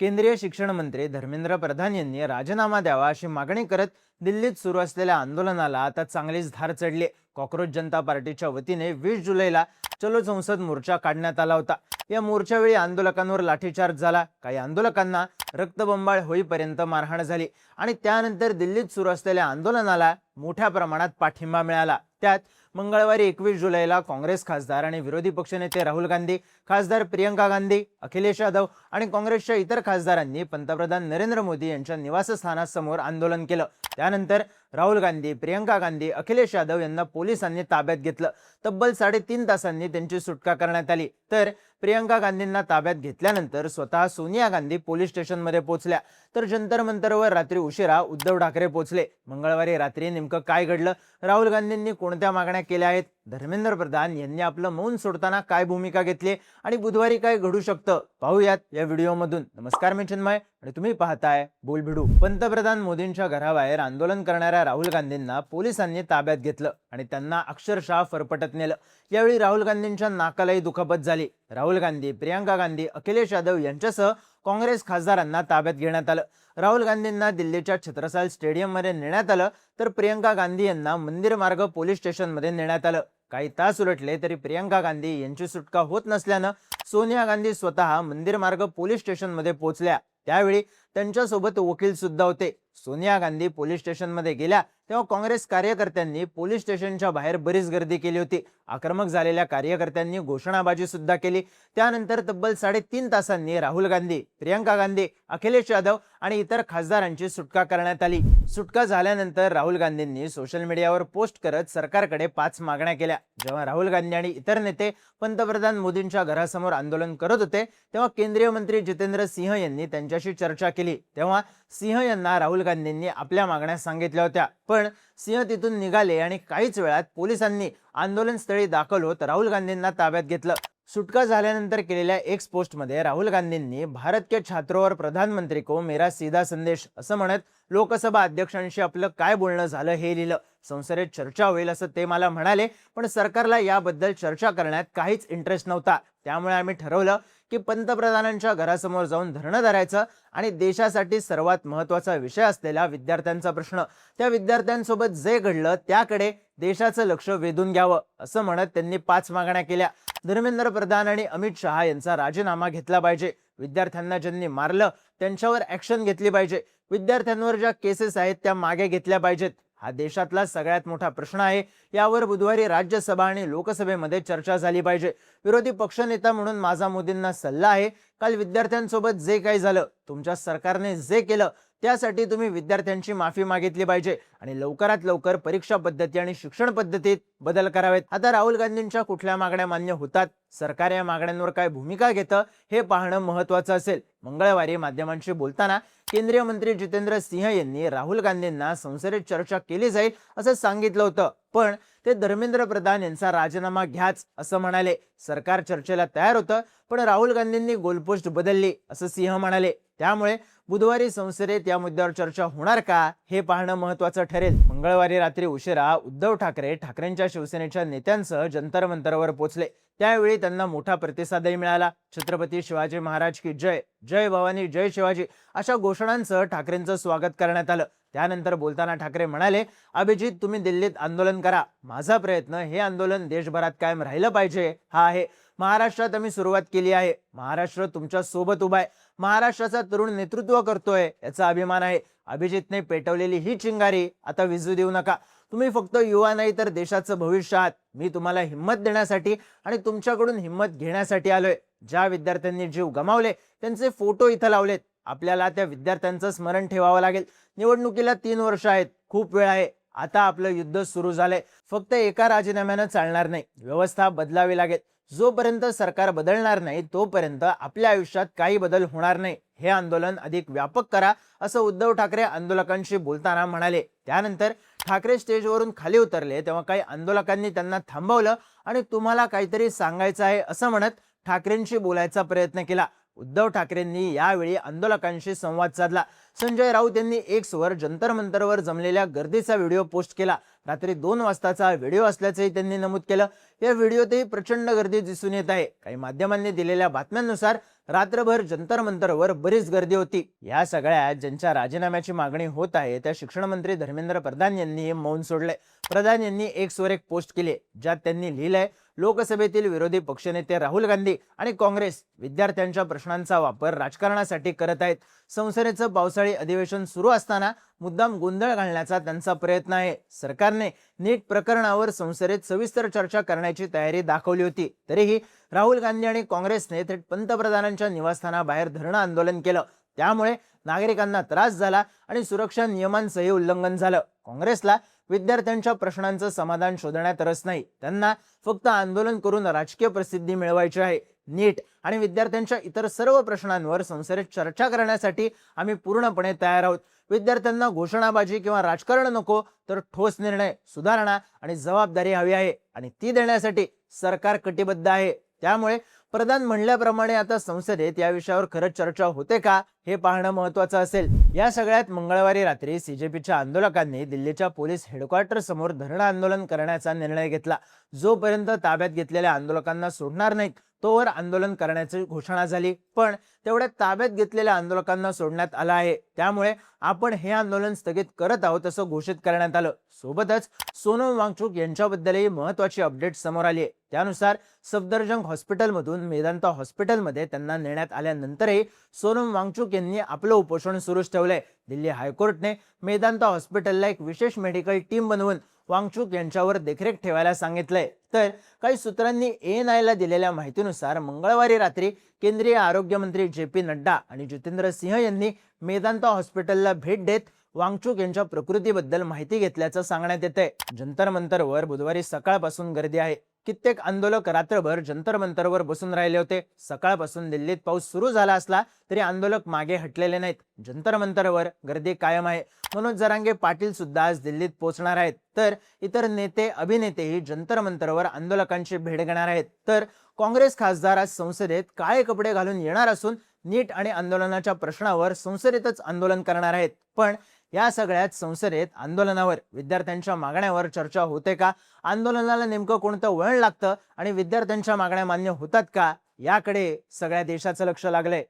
केंद्रीय शिक्षण मंत्री धर्मेंद्र प्रधान यांनी राजीनामा द्यावा अशी मागणी करत दिल्लीत सुरू असलेल्या आंदोलनाला आता चांगलीच धार चढली. कॉक्रोच जनता पार्टीच्या वतीने 20 जुलैला चलो संसद मोर्चा काढण्यात आला होता. या मोर्चावेळी आंदोलकांवर लाठीचार्ज झाला. काही आंदोलकांना रक्तबंबाळ होईपर्यंत मारहाण झाली आणि त्यानंतर दिल्लीत सुरू असलेल्या आंदोलनाला मोठ्या प्रमाणात पाठिंबा मिळाला. त्यात मंगळवारी 21 जुलैला काँग्रेस खासदार आणि विरोधी पक्षनेते राहुल गांधी, खासदार प्रियंका गांधी, अखिलेश यादव आणि काँग्रेसच्या इतर खासदारांनी पंतप्रधान नरेंद्र मोदी यांच्या निवासस्थानासमोर आंदोलन केलं. त्यानंतर राहुल गांधी, प्रियंका गांधी, अखिलेश यादव यांना पोलिसांनी ताब्यात घेतलं. तब्बल 3.5 तासांनी त्यांची सुटका करण्यात आली. तर प्रियंका गांधींना ताब्यात घेतल्यानंतर स्वतः सोनिया गांधी पोलीस स्टेशनमध्ये पोहोचल्या. तर जंतर मंतरवर रात्री उशिरा उद्धव ठाकरे पोहोचले. मंगळवारी रात्री नेमकं काय घडलं, राहुल गांधींनी कोणत्या मागण्या केल्या आहेत, धर्मेंद्र प्रधान यांनी आपलं मौन सोडताना काय भूमिका घेतली आणि बुधवारी काय घडू शकतं, पाहूयात या व्हिडिओमधून. नमस्कार, मी चिन्मय आणि तुम्ही पाहताय बोलभिडू. पंतप्रधान मोदींच्या घराबाहेर आंदोलन करणाऱ्या राहुल गांधींना पोलिसांनी ताब्यात घेतलं आणि त्यांना अक्षरशः फरफटत नेलं. यावेळी राहुल गांधींच्या नाकालाही दुखापत झाली. राहुल गांधी, प्रियंका गांधी, अखिलेश यादव यांच्यासह काँग्रेस खासदारांना ताब्यात घेण्यात आलं. राहुल गांधींना दिल्लीच्या छत्रसाल स्टेडियममध्ये नेण्यात आलं, तर प्रियंका गांधी यांना मंदिर मार्ग पोलीस स्टेशनमध्ये नेण्यात आलं. काही तास उलटले तरी प्रियंका गांधी यांची सुटका होत नसल्यानं सोनिया गांधी स्वतः मंदिर मार्ग पोलीस स्टेशनमध्ये पोहोचल्या. त्यावेळी त्यांच्यासोबत वकील सुद्धा होते. सोनिया गांधी पोलीस स्टेशनमध्ये गेल्या तेव्हा काँग्रेस कार्यकर्त्यांनी पोलीस स्टेशनच्या बाहेर बरीच गर्दी केली होती. आक्रमक झालेल्या कार्यकर्त्यांनी घोषणाबाजी सुद्धा केली. त्यानंतर तब्बल 3.5 तासांनी राहुल गांधी, प्रियंका गांधी, अखिलेश यादव आणि इतर खासदारांची सुटका करण्यात आली. सुटका झाल्यानंतर राहुल गांधींनी सोशल मीडियावर पोस्ट करत सरकारकडे 5 मागण्या केल्या. जेव्हा राहुल गांधी आणि इतर नेते पंतप्रधान मोदींच्या घरासमोर आंदोलन करत होते तेव्हा केंद्रीय मंत्री जितेंद्र सिंह यांनी त्यांच्याशी चर्चा केली. तेव्हा सिंह यांना राहुल गांधींनी आपल्या मागण्या सांगितल्या होत्या, पण सिंह तिथून निघाले आणि काहीच वेळात पोलिसांनी आंदोलनस्थळी दाखल होत राहुल गांधींना ताब्यात घेतलं. सुटका झाल्यानंतर केलेल्या एक्स पोस्टमध्ये राहुल गांधींनी भारत के छात्रों और प्रधानमंत्री को मेरा सीधा संदेश असं म्हणत लोकसभा अध्यक्षांशी आपलं काय बोलणं झालं हे लिहिलं. संसदेत चर्चा होईल असं ते मला म्हणाले, पण सरकारला याबद्दल चर्चा करण्यात काहीच इंटरेस्ट नव्हता. त्यामुळे आम्ही ठरवलं की पंतप्रधानांच्या घरासमोर जाऊन धरणं धरायचं आणि देशासाठी सर्वात महत्त्वाचा विषय असलेला विद्यार्थ्यांचा प्रश्न, त्या विद्यार्थ्यांसोबत जे घडलं त्याकडे देशाचं लक्ष वेधून घ्यावं असं म्हणत त्यांनी 5 मागण्या केल्या. धर्मेंद्र प्रधान आणि अमित शहा यांचा राजीनामा घेतला पाहिजे. विद्यार्थ्यांना ज्यांनी मारलं त्यांच्यावर ऍक्शन घेतली पाहिजे. विद्यार्थ्यांवर ज्या केसेस आहेत त्या मागे घेतल्या पाहिजेत. हा देशातला सगळ्यात मोठा प्रश्न आहे. यावर बुधवारी राज्यसभा आणि लोकसभेमध्ये चर्चा झाली पाहिजे. विरोधी पक्षनेता म्हणून माझा मोदींना सल्ला आहे, काल विद्यार्थ्यांसोबत जे काही झालं, तुमच्या सरकारने जे केलं त्यासाठी तुम्ही विद्यार्थ्यांची माफी मागितली पाहिजे आणि लवकरात लवकर परीक्षा पद्धती आणि शिक्षण पद्धतीत बदल करावेत. आता राहुल गांधींच्या कुठल्या मागण्या मान्य होतात, सरकार या मागण्यांवर काय भूमिका घेतं हे पाहणं महत्त्वाचं असेल. मंगळवारी माध्यमांशी बोलताना केंद्रीय मंत्री जितेंद्र सिंह यांनी राहुल गांधींना संसदेत चर्चा केली जाईल असं सांगितलं होतं, पण ते धर्मेंद्र प्रधान यांचा राजीनामा घ्याच असं म्हणाले. सरकार चर्चेला तयार होतं, पण राहुल गांधींनी गोलपोस्ट बदलली असं सिंह म्हणाले. त्यामुळे बुधवारी संसदेत या मुद्द्यावर चर्चा होणार का हे पाहणं महत्त्वाचं ठरेल. मंगळवारी रात्री उशिरा उद्धव ठाकरे ठाकरेंच्या शिवसेनेच्या नेत्यांसह जंतर मंतरवर पोहोचले. त्यावेळी त्यांना मोठा प्रतिसादही मिळाला. छत्रपती शिवाजी महाराज की जय, जय भवानी, जय शिवाजी अशा घोषणांसह ठाकरेंचं स्वागत करण्यात आलं. त्यानंतर बोलताना ठाकरे म्हणाले, अभिजित तुम्ही दिल्लीत आंदोलन करा, माझा प्रयत्न हे आंदोलन देशभरात कायम राहिलं पाहिजे हा आहे. महाराष्ट्रात आम्ही सुरुवात केली आहे. महाराष्ट्र तुमच्या सोबत उभा आहे. महाराष्ट्राचा तरुण नेतृत्व करतोय याचा अभिमान आहे. अभिजितने पेटवलेली ही चिंगारी आता विझू देऊ नका. तुम्ही फक्त युवा नाही तर देशाचं भविष्य आहात. मी तुम्हाला हिंमत देण्यासाठी आणि तुमच्याकडून हिंमत घेण्यासाठी आलोय. ज्या विद्यार्थ्यांनी जीव गमावले त्यांचे फोटो इथं लावलेत. आपल्याला त्या विद्यार्थ्यांचं स्मरण ठेवावं लागेल. निवडणुकीला 3 वर्ष आहेत, खूप वेळ आहे. आता आपलं युद्ध सुरू झालंय. फक्त एका राजीनाम्यानं चालणार नाही, व्यवस्था बदलावी लागेल. जोपर्यंत सरकार बदलणार नाही तोपर्यंत आपल्या आयुष्यात काही बदल होणार नाही. हे आंदोलन अधिक व्यापक करा असं उद्धव ठाकरे आंदोलकांशी बोलताना म्हणाले. त्यानंतर ठाकरे स्टेजवरून खाली उतरले तेव्हा काही आंदोलकांनी त्यांना थांबवलं आणि तुम्हाला काहीतरी सांगायचं आहे असं म्हणत ठाकरेंशी बोलायचा प्रयत्न केला. उद्धव ठाकरेंनी यावेळी आंदोलकांशी संवाद साधला. संजय राऊत यांनी एक्सवर जंतर मंतरवर जमलेल्या गर्दीचा व्हिडिओ पोस्ट केला. रात्री 2 वाजताचा व्हिडिओ असल्याचंही त्यांनी नमूद केलं. या व्हिडिओतही प्रचंड गर्दी दिसून येत आहे. काही माध्यमांनी दिलेल्या बातम्यांनुसार रात्रभर जंतर मंतरवर बरीच गर्दी होती. या सगळ्यात ज्यांच्या राजीनाम्याची मागणी होत आहे त्या शिक्षण मंत्री धर्मेंद्र प्रधान यांनी मौन सोडले. प्रधान यांनी एक्सवर एक पोस्ट केली ज्यात त्यांनी लिहिलंय, लोकसभेतील विरोधी पक्षनेते राहुल गांधी आणि काँग्रेस विद्यार्थ्यांच्या प्रश्नांचा वापर राजकारणासाठी करत आहेत. संसदेचं पावसाळी अधिवेशन सुरू असताना मुद्दाम गोंधळ घालण्याचा त्यांचा प्रयत्न आहे. सरकारने नीट प्रकरणावर संसदेत सविस्तर चर्चा करण्याची तयारी दाखवली होती. तरीही राहुल गांधी आणि काँग्रेसने थेट पंतप्रधानांच्या निवासस्थानाबाहेर धरणं आंदोलन केलं. त्यामुळे नागरिकांना त्रास झाला आणि सुरक्षा नियमांचंही उल्लंघन झालं. काँग्रेसला विद्यार्थ्यांच्या प्रश्नांचं समाधान शोधण्यात रस नाही. त्यांना फक्त आंदोलन करून राजकीय प्रसिद्धी मिळवायची आहे. नीट आणि विद्यार्थ्यांच्या इतर सर्व प्रश्नांवर संसदेत चर्चा करण्यासाठी आम्ही पूर्णपणे तयार आहोत. विद्यार्थ्यांना घोषणाबाजी किंवा राजकारण नको, तर ठोस निर्णय, सुधारणा आणि जबाबदारी हवी आहे आणि ती देण्यासाठी सरकार कटिबद्ध आहे. त्यामुळे प्रधान म्हणल्याप्रमाणे आता संसदेत या विषयावर खरंच चर्चा होते का हे पाहणं महत्त्वाचं असेल. या सगळ्यात मंगळवारी रात्री सीजेपीच्या आंदोलकांनी दिल्लीच्या पोलीस हेडक्वार्टर समोर धरणं आंदोलन करण्याचा निर्णय घेतला. जोपर्यंत ताब्यात घेतलेल्या आंदोलकांना सोडणार नाहीत तोवर आंदोलन करण्याची घोषणा झाली. पण तेवढ्यात ताब्यात घेतलेल्या आंदोलकांना सोडण्यात आलं आहे. त्यामुळे आपण हे आंदोलन स्थगित करत आहोत असं घोषित करण्यात आलं. सोबतच सोनम वांगचुक यांच्याबद्दलही महत्त्वाची अपडेट समोर आली आहे. त्यानुसार सफदरजंग हॉस्पिटलमधून मेदांता हॉस्पिटलमध्ये त्यांना नेण्यात आल्यानंतरही सोनम वांगचुक यांनी आपलं उपोषण सुरूच ठेवलंय. दिल्ली हायकोर्टने मेदांता हॉस्पिटलला एक विशेष मेडिकल टीम बनवून वांगचुक यांच्यावर देखरेख ठेवायला सांगितलंय. तर काही सूत्रांनी ANIला दिलेल्या माहितीनुसार मंगळवारी रात्री केंद्रीय आरोग्य मंत्री JP नड्डा आणि जितेंद्र सिंह यांनी मेदांता हॉस्पिटलला भेट देत वांगचुक यांच्या प्रकृतीबद्दल माहिती घेतल्याचं सांगण्यात येतंय. जंतर मंतरवर बुधवारी सकाळपासून गर्दी आहे. कित्येक आंदोलक रात्रभर जंतर मंतरवर बसून राहिले होते. सकाळपासून दिल्लीत पाऊस सुरू झाला असला तरी आंदोलक मागे हटलेले नाहीत. जंतर मंतरवर गर्दी कायम आहे. मनोज जरांगे पाटील सुद्धा आज दिल्लीत पोहोचणार आहेत. तर इतर नेते अभिनेतेही जंतर मंतरवर आंदोलकांची भेट घेणार आहेत. तर काँग्रेस खासदार आज संसदेत काळे कपडे घालून येणार असून नीट आणि आंदोलनाच्या प्रश्नावर संसदेतच आंदोलन करणार आहेत. पण या सगळ्यात संसदेत आंदोलनावर, विद्यार्थ्यांच्या मागण्यावर चर्चा होते का, आंदोलनाला नेमकं कोणतं वळण लागतं आणि विद्यार्थ्यांच्या मागण्या मान्य होतात का, याकडे सगळ्या देशाचं लक्ष लागलंय.